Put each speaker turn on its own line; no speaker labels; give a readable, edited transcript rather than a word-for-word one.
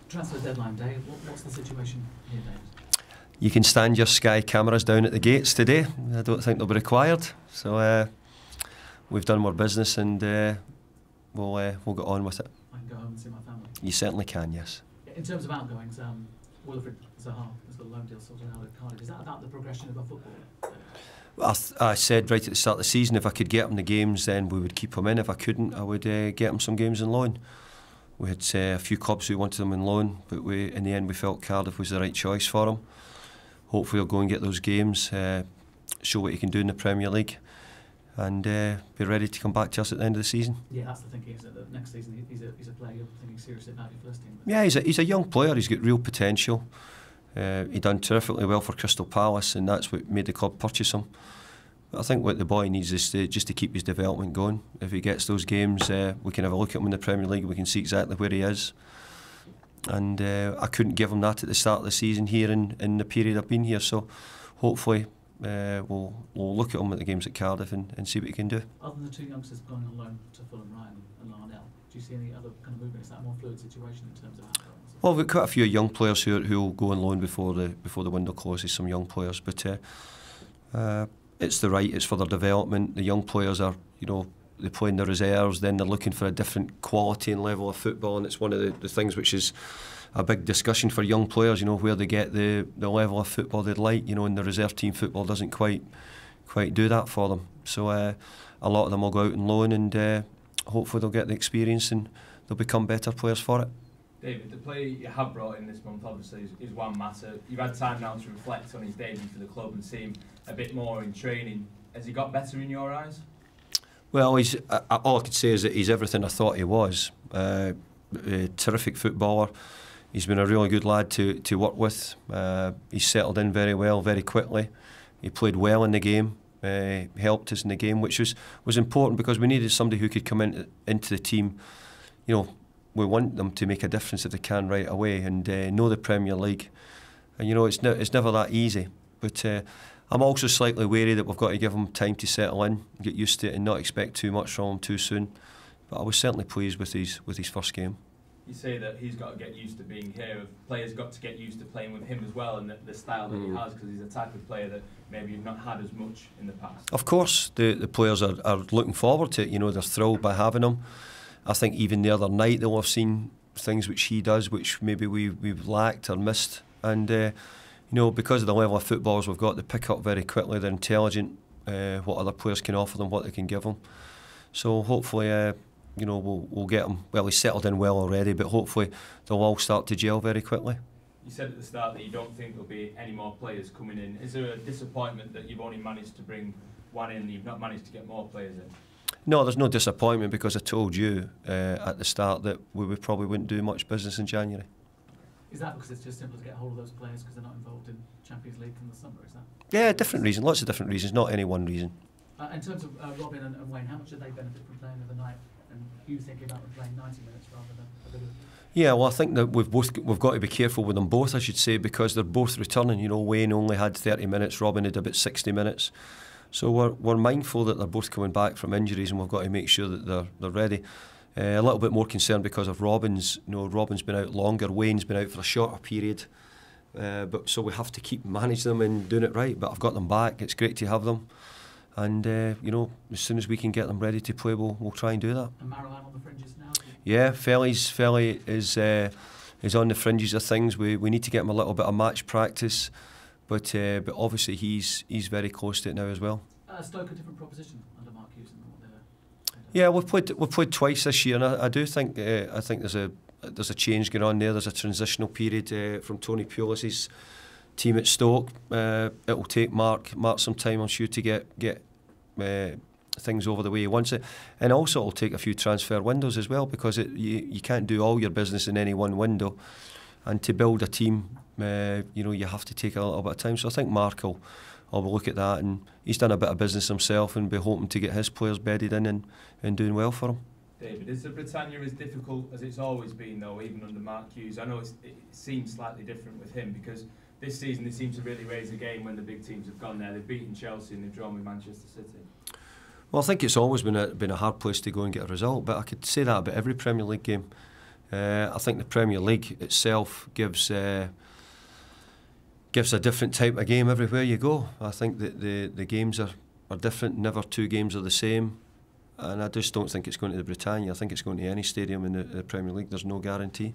Transfer deadline day, what's the situation here, David?
You can stand your Sky cameras down at the gates today. I don't think they'll be required. So we've done more business, and we'll get on with it.
I can go home and see my family.
You certainly can, yes.
In terms of outgoings, Wilfred Zaha has got a loan deal sorted out at Cardiff. Is that about the progression of our football?
I said right at the start of the season, if I could get him the games, then we would keep him in. If I couldn't, I would get him some games on loan. We had a few clubs who wanted him on loan, but in the end we felt Cardiff was the right choice for him. Hopefully he'll go and get those games, show what he can do in the Premier League, and be ready to come back to us at the end of the season.
Yeah, that's the thinking, is that the next season he's a player you're thinking seriously about your first team.
Yeah, he's a young player, he's got real potential. He done terrifically well for Crystal Palace, and that's what made the club purchase him. But I think what the boy needs is just to keep his development going. If he gets those games, we can have a look at him in the Premier League, we can see exactly where he is. And I couldn't give him that at the start of the season here in the period I've been here, so hopefully we'll look at him at the games at Cardiff and see what he can do.
Other than the two youngsters going on loan to Fulham, Ryan and Larnell, do you see any other kind of movement? Is that a more fluid situation in terms of outgoings?
Well, we've got quite a few young players who will go on loan before the window closes, some young players, but it's it's for their development. The young players are, they play in the reserves, then they're looking for a different quality and level of football, and it's one of the things which is a big discussion for young players, where they get the level of football they'd like, and the reserve team football doesn't quite do that for them. So a lot of them will go out on loan, and hopefully they'll get the experience and they'll become better players for it.
David, the player you have brought in this month obviously is Juan Mata. You've had time now to reflect on his debut for the club and see him a bit more in training. Has he got better in your eyes?
Well, all I could say is that he's everything I thought he was. A terrific footballer. He's been a really good lad to work with. He's settled in very well, very quickly. He played well in the game, helped us in the game, which was important because we needed somebody who could come into the team. We want them to make a difference if they can right away and know the Premier League. And it's never that easy. But I'm also slightly wary that we've got to give him time to settle in, get used to it, and not expect too much from him too soon. But I was certainly pleased with his first game.
You say that he's got to get used to being here. Players got to get used to playing with him as well, and the style that he has, because he's a type of player that maybe you've not had as much in the past.
Of course, the players are looking forward to it. They're thrilled by having him. I think even the other night they'll have seen things which he does, which maybe we've lacked or missed. And because of the level of footballers we've got, they pick up very quickly. They're intelligent. What other players can offer them, what they can give them. So hopefully, we'll get them. Well, he's settled in well already, but hopefully they'll all start to gel very quickly.
You said at the start that you don't think there'll be any more players coming in. Is there a disappointment that you've only managed to bring one in and you've not managed to get more players in?
No, there's no disappointment because I told you at the start that we probably wouldn't do much business in January.
Is that because it's just simple to get hold of those players because they're not involved in Champions League in the summer? Is that?
Yeah, different reasons, lots of different reasons, not any one reason.
In terms of Robin and Wayne, how much did they benefit from playing the other night? And you thinking about them playing 90 minutes rather than a bit of...
Yeah, well, I think that we've got to be careful with them both, I should say, because they're both returning. Wayne only had 30 minutes, Robin had about 60 minutes. So we're mindful that they're both coming back from injuries, and we've got to make sure that they're ready. A little bit more concerned because of Robin's. Robin's been out longer, Wayne's been out for a shorter period. So we have to keep managing them and doing it right. But I've got them back. It's great to have them, and as soon as we can get them ready to play, we'll try and do that.
And Marouane on the fringes now.
Yeah, Felly is on the fringes of things. We need to get him a little bit of match practice. But obviously he's very close to it now as well.
Stoke a different proposition under Mark Hughes than what they're.
Yeah, we've played twice this year, and I do think there's a change going on there. There's a transitional period from Tony Pulis's team at Stoke. It will take Mark some time, I'm sure, to get things over the way he wants it, and also it'll take a few transfer windows as well because you can't do all your business in any one window, and to build a team. You have to take a little bit of time. So I think Mark will look at that, and he's done a bit of business himself and be hoping to get his players bedded in and doing well for him.
David, is the Britannia as difficult as it's always been, though, even under Mark Hughes? I know it seems slightly different with him because this season they seem to really raise the game when the big teams have gone there. They've beaten Chelsea and they've drawn with Manchester City. Well,
I think it's always been a hard place to go and get a result, but I could say that about every Premier League game. I think the Premier League itself gives a different type of game everywhere you go. I think that the games are different. Never two games are the same. And I just don't think it's going to the Britannia. I think it's going to any stadium in the Premier League. There's no guarantee.